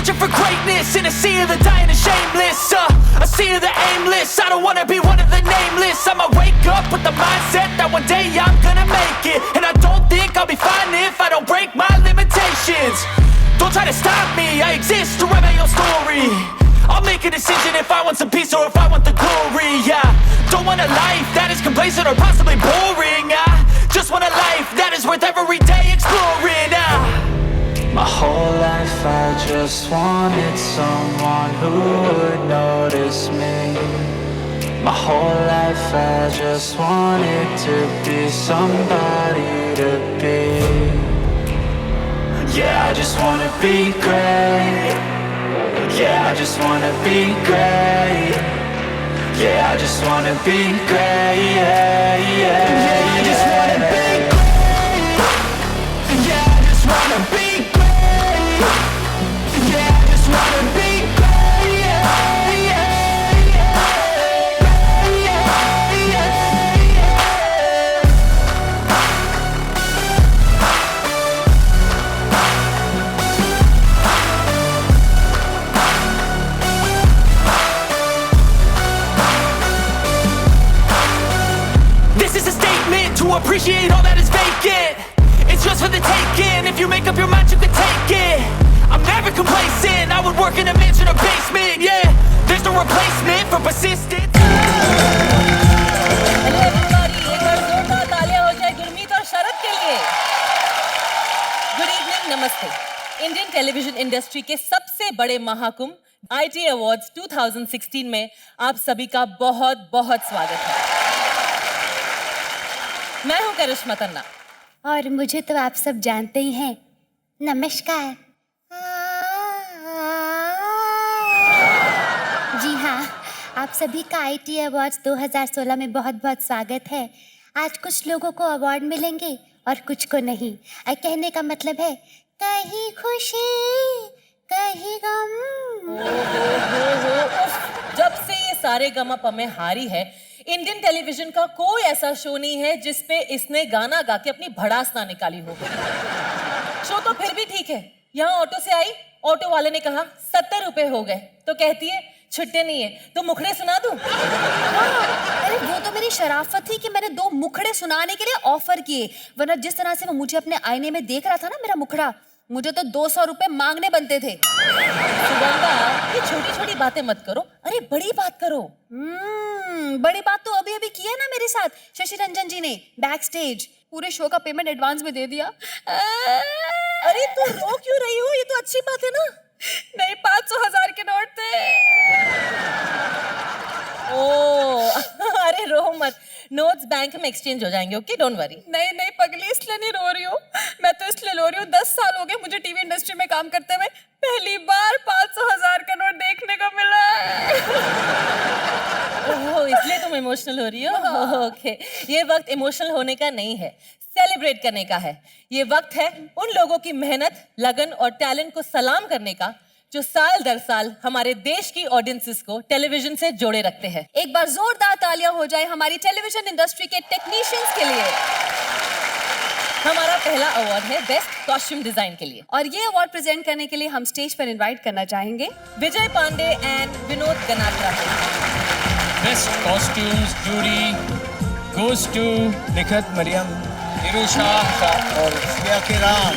searching for greatness in a sea of the dying and shameless. A sea of the aimless. I don't wanna be one of the nameless. I'ma wake up with the mindset that one day I'm gonna make it. And I don't think I'll be fine if I don't break my limitations. Don't try to stop me, I exist to write my own story. I'll make a decision if I want some peace or if I want the glory. Yeah, don't want a life that is complacent or possibly boring. I just want a life that is worth every day exploring. My whole life I just wanted someone who would notice me. My whole life I just wanted to be somebody to be. Yeah, I just wanna be great. Yeah, I just wanna be great. Yeah, I just wanna be great. Yeah, yeah, yeah, I just wanna be great. Yeah, I just wanna be great. Yeah, I just wanna be great. Yeah, yeah, yeah, yeah, yeah. This is a statement to appreciate all that is vacant. It's just for the taking. If you make up your mind, you can take it. I'm never complacent. I would work in a mansion or basement. Yeah, there's no replacement for persistence. Hello everybody, एक बार जोरदार तालियां हो जाए गुरमीत और शरद के लिए। Good evening, नमस्ते। Indian television industry के सबसे बड़े महाकुंभ आईटी अवार्ड्स 2016 में आप सभी का बहुत बहुत स्वागत है। मैं हूं करिश्मा तन्ना और मुझे तो आप सब जानते ही हैं। नमस्कार। जी हाँ, आप सभी का आईटी अवार्ड्स 2016 में बहुत बहुत स्वागत है। आज कुछ लोगों को अवार्ड मिलेंगे और कुछ को नहीं। कहने का मतलब है कहीं खुशी कहीं गम। जब से ये सारे गमा पमे हारी है, इंडियन टेलीविजन का कोई ऐसा शो नहीं है जिसपे इसने गाना गा के अपनी भड़ास ना निकाली हो। शो तो फिर भी ठीक है। यहाँ ऑटो से आई, ऑटो वाले ने कहा 70 रुपए हो गए, तो कहती है छुट्टे नहीं है तो मुखड़े सुना दूं। अरे वो तो मेरी शराफत थी कि मैंने 2 मुखड़े सुनाने के लिए ऑफर किए, वरना जिस तरह से वो मुझे अपने आईने में देख रहा था ना मेरा मुखड़ा, मुझे तो 200 रुपए मांगने बनते थे। सुगंधा, ये छोटी छोटी बातें मत करो, अरे बड़ी बात करो। बड़ी बात तो अभी अभी की है ना मेरे साथ शशि रंजन जी ने बैक स्टेज। पूरे शो का पेमेंट एडवांस में दे दिया। अरे तू रो क्यों रही हो, ये तो अच्छी बात है ना। नहीं, 500,000 के नोट थे। ओ अरे रो मत, नोट्स बैंक में एक्सचेंज हो जाएंगे, ओके, डोंट वरी। नहीं नहीं पगली, इसलिए नहीं रो रही हूँ, मैं तो इसलिए रो रही हूँ 10 साल हो गए मुझे टीवी इंडस्ट्री में काम करते हुए, पहली बार 500,000 का नोट देखने को मिला। ओह, इसलिए तुम इमोशनल हो रही हो। ओके, ये वक्त इमोशनल होने का नहीं है, सेलिब्रेट करने का है। ये वक्त है उन लोगों की मेहनत, लगन और टैलेंट को सलाम करने का जो साल दर साल हमारे देश की ऑडियंसेस को टेलीविजन से जोड़े रखते हैं। एक बार जोरदार तालियां हो जाए हमारी टेलीविजन इंडस्ट्री के टेक्नीशियंस के लिए। हमारा पहला अवार्ड है बेस्ट कॉस्ट्यूम डिजाइन के लिए, और ये अवार्ड प्रेजेंट करने के लिए हम स्टेज पर इनवाइट करना चाहेंगे Vijay Pandey and Vinod Ganatra. Best costumes jury goes to Nikhat Mariam, Nirusha और श्रेया के राम।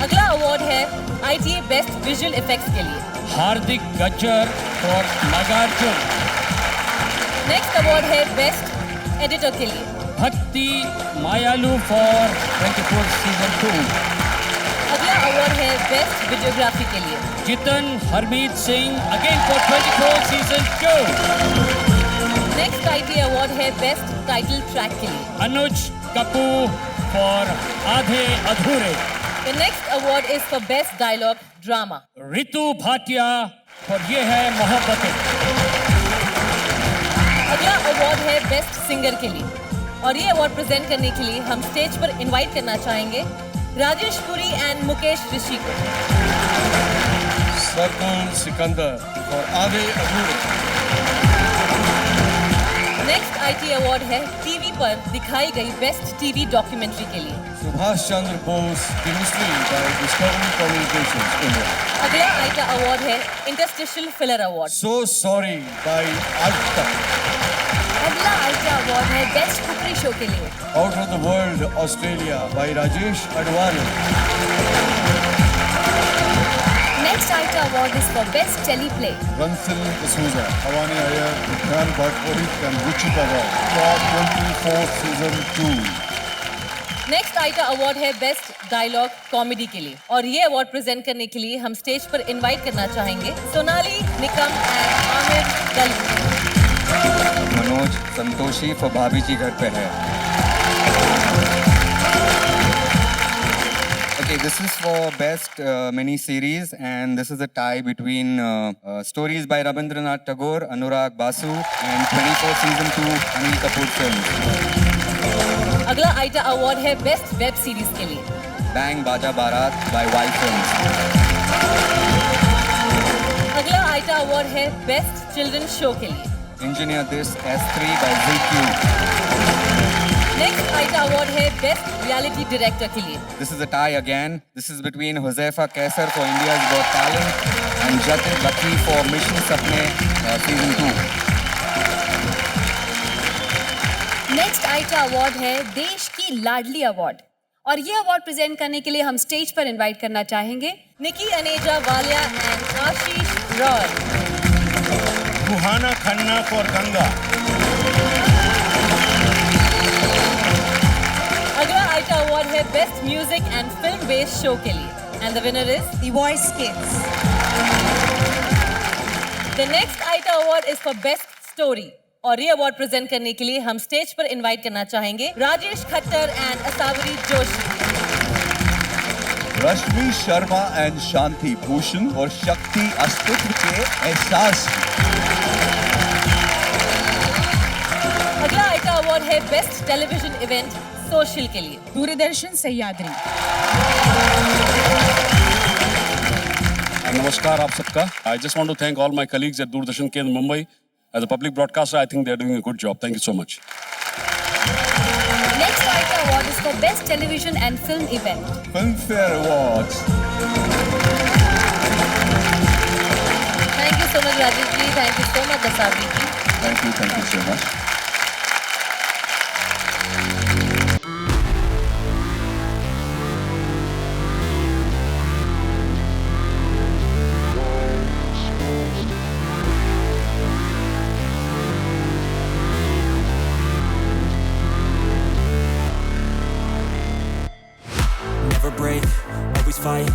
अगला अवार्ड है आईटीए बेस्ट विजुअल इफेक्ट्स के लिए, हार्दिक गज्जर और नागार्जुन। नेक्स्ट अवार्ड है बेस्ट एडिटर के लिए, भक्ति मायालू फॉर 24 सीजन 2। अगला अवार्ड है बेस्ट वीडियोग्राफी के लिए, Jitan Harmeet Singh again for 24 season 2। Next ITA award है बेस्ट टाइटल ट्रैक के लिए, अनुज कपूर फॉर आधे अधूरे। The next award is for best dialogue drama. Ritu Bhatia और ये है मोहब्बतें। अगला अवार्ड है बेस्ट सिंगर के लिए, और ये अवार्ड प्रेजेंट करने के लिए हम स्टेज पर इनवाइट करना चाहेंगे राजेश पुरी एंड मुकेश ऋषि को। सरगुण सिकंदर और आधे अधूरे। नेक्स्ट आईटी अवार्ड है टीवी पर दिखाई गई बेस्ट टीवी डॉक्यूमेंट्री के लिए। Subhash Chandra Bose Chemistry by Discovery Communications, India. अगला आईटा अवार्ड है interstitial filler award. So Sorry by Aj Tak. अगला आईटा अवार्ड है बेस्ट कुकरी शो के लिए। Out of the World, Australia by Rajesh Advani. Next ITA award is for best teleplay. Ransil D'Souza, Avani Iyer, Vikram Bhattacharya and Ruchita Roy. Top 24 Season 2. Next ITA award है best dialogue comedy के लिए और ये award present करने के लिए हम stage पर इनवाइट करना चाहेंगे सोनाली निकम एंड आमिर गल्ली। मनोज संतोषी for भाभी जी घर पे है। Okay, this is for best mini series and this is a tie between stories by Rabindranath Tagore, Anurag Basu and 24 season 2 Anil Kapoor films. अगला आईटा अवार्ड है बेस्ट वेब सीरीज के लिए। Bang Baja Barat by Y Films. अगला ITA award है best children show के लिए। Engineer This S3 by ZQ. Next ITA award है best reality director के लिए। This is a tie again. This is between Huzaifa Kaisar for India's Got Talent and Jatin Bakri for Mission Sapne season 2. Next ITA award है देश की लाडली award और ये award present करने के लिए हम स्टेज पर इनवाइट करना चाहेंगे Nikki Aneja Walia and Ashish Roy. Kuhana Khanna for Ganga. अगला आईटा अवार्ड है best music and film based show के लिए and the winner is the Voice Kids. The next ITA award is for best story और ये अवार्ड प्रेजेंट करने के लिए हम स्टेज पर इनवाइट करना चाहेंगे राजेश खट्टर एंड असावरी जोशी। रश्मि शर्मा एंड शांति भूषण और शक्ति अस्तित्व के एहसास। अगला आईटा अवार्ड है बेस्ट टेलीविजन इवेंट सोशल के लिए दूरदर्शन सह्याद्री। नमस्कार आप सबका। I just want to thank all my colleagues at Doordarshan Kendra Mumbai. As a public broadcaster, I think they're doing a good job. Thank you so much. Next ITA award is for best television and film event. Filmfare Awards. Thank you so much Rajesh ji, thank you so much Asavari ji. Thank you so much. Never break, always fight,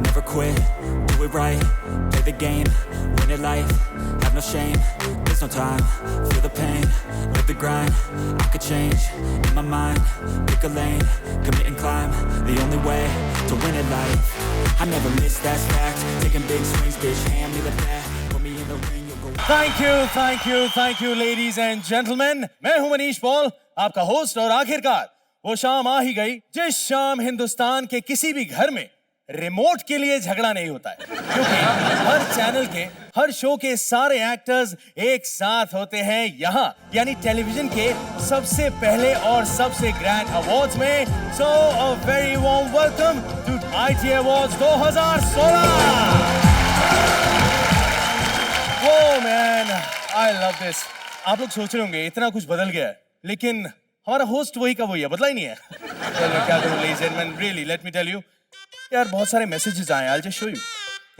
never quit, do it right, play the game, win it life, have no shame, there's no time, feel the pain, live the grind, I could change, in my mind, pick a lane, commit and climb, the only way to win it life, I never miss, that's fact, taking big swings, bitch, hand me the bat, put me in the ring, you'll go. Thank you ladies and gentlemen. मैं हूं मनीष पॉल, आपका host और आखिरकार वो शाम आ ही गई जिस शाम हिंदुस्तान के किसी भी घर में रिमोट के लिए झगड़ा नहीं होता है, क्योंकि हर चैनल के हर शो के सारे एक्टर्स एक साथ होते हैं यहाँ, यानी टेलीविजन के सबसे पहले और सबसे ग्रैंड अवार्ड्स में। So a very warm welcome to ITA awards 2016। Oh man, I love this. आप लोग सोच रहे होंगे इतना कुछ बदल गया है, लेकिन हमारा होस्ट वही का वही है, बदला ही नहीं है। चलो क्या करूं ladies and gentleman, really let me tell you यार, बहुत सारे मैसेजेस आए, आई जस्ट शो यू।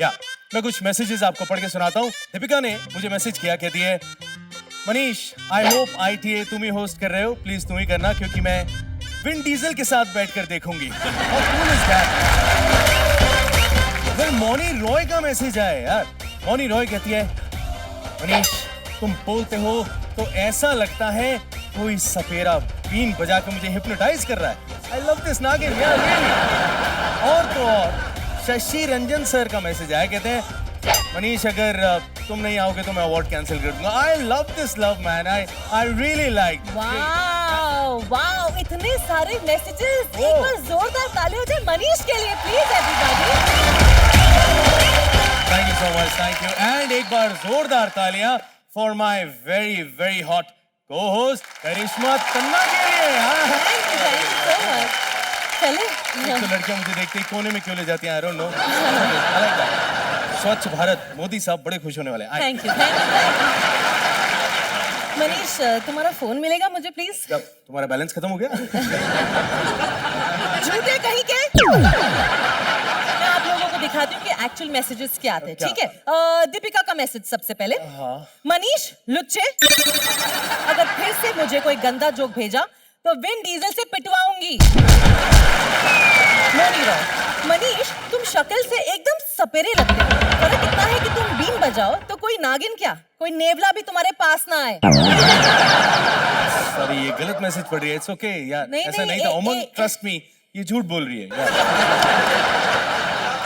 या मैं कुछ मैसेजेस आपको पढ़ के सुनाता हूँ। दीपिका ने मुझे मैसेज किया, कहती है मनीष आई होप ITA तुम ही होस्ट कर रहे हो, प्लीज तुम ही करना क्योंकि मैं विन डीजल के साथ बैठकर देखूंगी। How cool is that? फिर मौनी रॉय का मैसेज आया यार। मौनी रॉय कहती है मनीष तुम बोलते हो तो ऐसा लगता है कोई सपेरा बीन बजा के मुझे हिप्नोटाइज कर रहा है। आई लव दिस नागिन यार, रियली। और तो और शशि रंजन सर का मैसेज आया, कहते हैं मनीष अगर तुम नहीं आओगे तो मैं अवार्ड कैंसिल कर दूंगा। आई love this love man, I really like. Wow wow, इतने सारे मैसेजेस, एक बार जोरदार ताली हो जाए मनीष के लिए please everybody. Thank you so much, thank you. And एक बार जोरदार तालियां for my very very hot को होस्ट करिश्मा तन्ना के लिए। हाँ, थैंक यू सो मच। चले एक तो लड़कियां मुझे देखते ही कोने में क्यों ले जाती हैं, आई डोंट नो। स्वच्छ भारत, मोदी साहब बड़े खुश होने वाले हैं। Thank you. मनीष, तुम्हारा फोन मिलेगा मुझे प्लीज? जब तुम्हारा बैलेंस खत्म हो गया? झूठे कहीं के। मैं आप लोगों को दिखाती हूँ कि एक्चुअल मैसेजेस क्या आते हैं, ठीक है? दीपिका का मैसेज सबसे पहले। मनीष लुच्चे, अगर फिर से मुझे कोई गंदा जोक भेजा तो विन डीजल से पिटवाऊंगी। मनीष, तुम शक्ल से एकदम सपेरे लगते हो। फर्क इतना है कि तुम बीन बजाओ तो कोई नागिन क्या, कोई नेवला भी तुम्हारे पास ना आए। सॉरी, ये गलत मैसेज पढ़ रही है। इट्स ओके यार, ऐसा नहीं था। उमंग, ट्रस्ट मी, ये झूठ बोल रही है।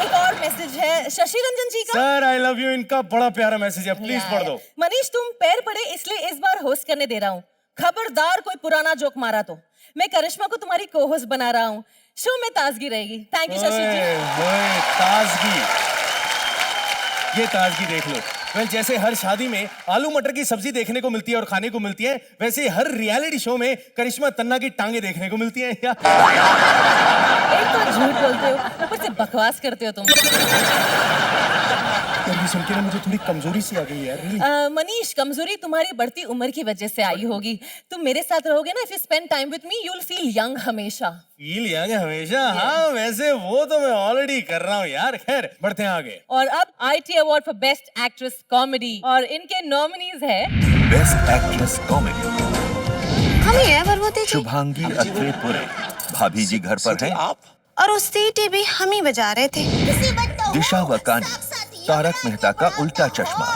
एक और मैसेज है शशि रंजन जी का। सर आई लव यू, इनका बड़ा प्यारा मैसेज है, प्लीज पढ़ दो। मनीष, तुम पैर पड़े इसलिए इस बार होस्ट करने दे रहा हूँ। खबरदार कोई पुराना जोक मारा तो मैं करिश्मा को तुम्हारी को होस्ट बना रहा हूँ। शो में ताजगी रहेगी। थैंक यू शशि जी। ताजगी, ये ताजगी देख लो। वेल, जैसे हर शादी में आलू मटर की सब्जी देखने को मिलती है और खाने को मिलती है, वैसे हर रियलिटी शो में करिश्मा तन्ना की टांगे देखने को मिलती हैं। एक तो झूठ बोलते हो, ऊपर से बकवास करते हो तुम। ये सुन के ना मुझे थोड़ी कमजोरी सी आ गई यार। मनीष, कमजोरी तुम्हारी बढ़ती उम्र की वजह से आई होगी। तुम मेरे साथ रहोगे ना, if you spend time with me, you will feel young हमेशा। फील यंग हमेशा? हाँ, वैसे वो तो मैं ऑलरेडी कर रहा हूँ यार। खैर, बढ़ते हैं आगे। और अब IT award for best actress comedy, और इनके नॉमिनीज है बेस्ट एक्ट्रेस कॉमेडी हम ये पर्वती जी शुभांगी अत्रेपुरे, भाभी जी घर पर हैं आप, और उस सीटी भी हम ही बजा रहे थे। दिशा वकानी, तारक मेहता का उल्टा चश्मा,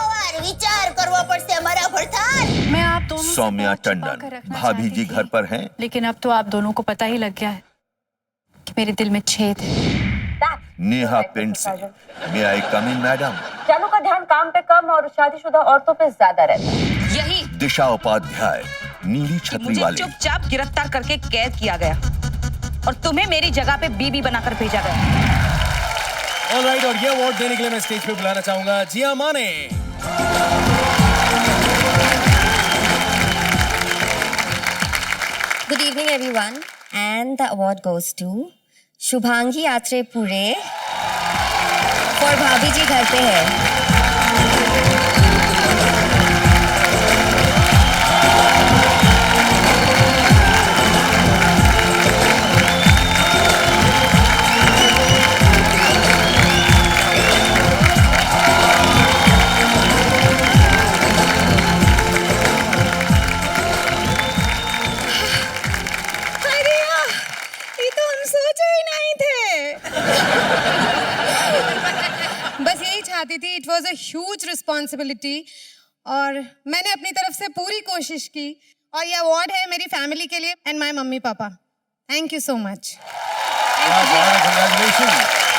विचार करवा पड़से हमारा भरथार। मैं आप दोनों से सौम्या बहुत छुपा टंडन, कर रखना भाभी चाहती जी थी। घर पर हैं, लेकिन अब तो आप दोनों को पता ही लग गया है कि मेरे दिल में छेद है। नेहा पेंडसे, मे आई कम इन मैडम, चालू का ध्यान काम पे कम और शादीशुदा औरतों पे ज्यादा रहता है। यही दिशा उपाध्याय, नीली छतरी मुझे वाली, चुपचाप गिरफ्तार करके कैद किया गया और तुम्हें मेरी जगह पे बीबी बनाकर भेजा गया। ऑलराइट, और ये अवार्ड देने के लिए मैं स्टेज पे बुलाना चाहूंगा जिया माने। Good evening everyone, and the award goes to Shubhangi आत्रेपुरे for भाभी जी घर पे है। बस यही चाहती थी। It was a huge responsibility और मैंने अपनी तरफ से पूरी कोशिश की, और ये अवार्ड है मेरी फैमिली के लिए and my mummy papa. Thank you so much. Congratulations.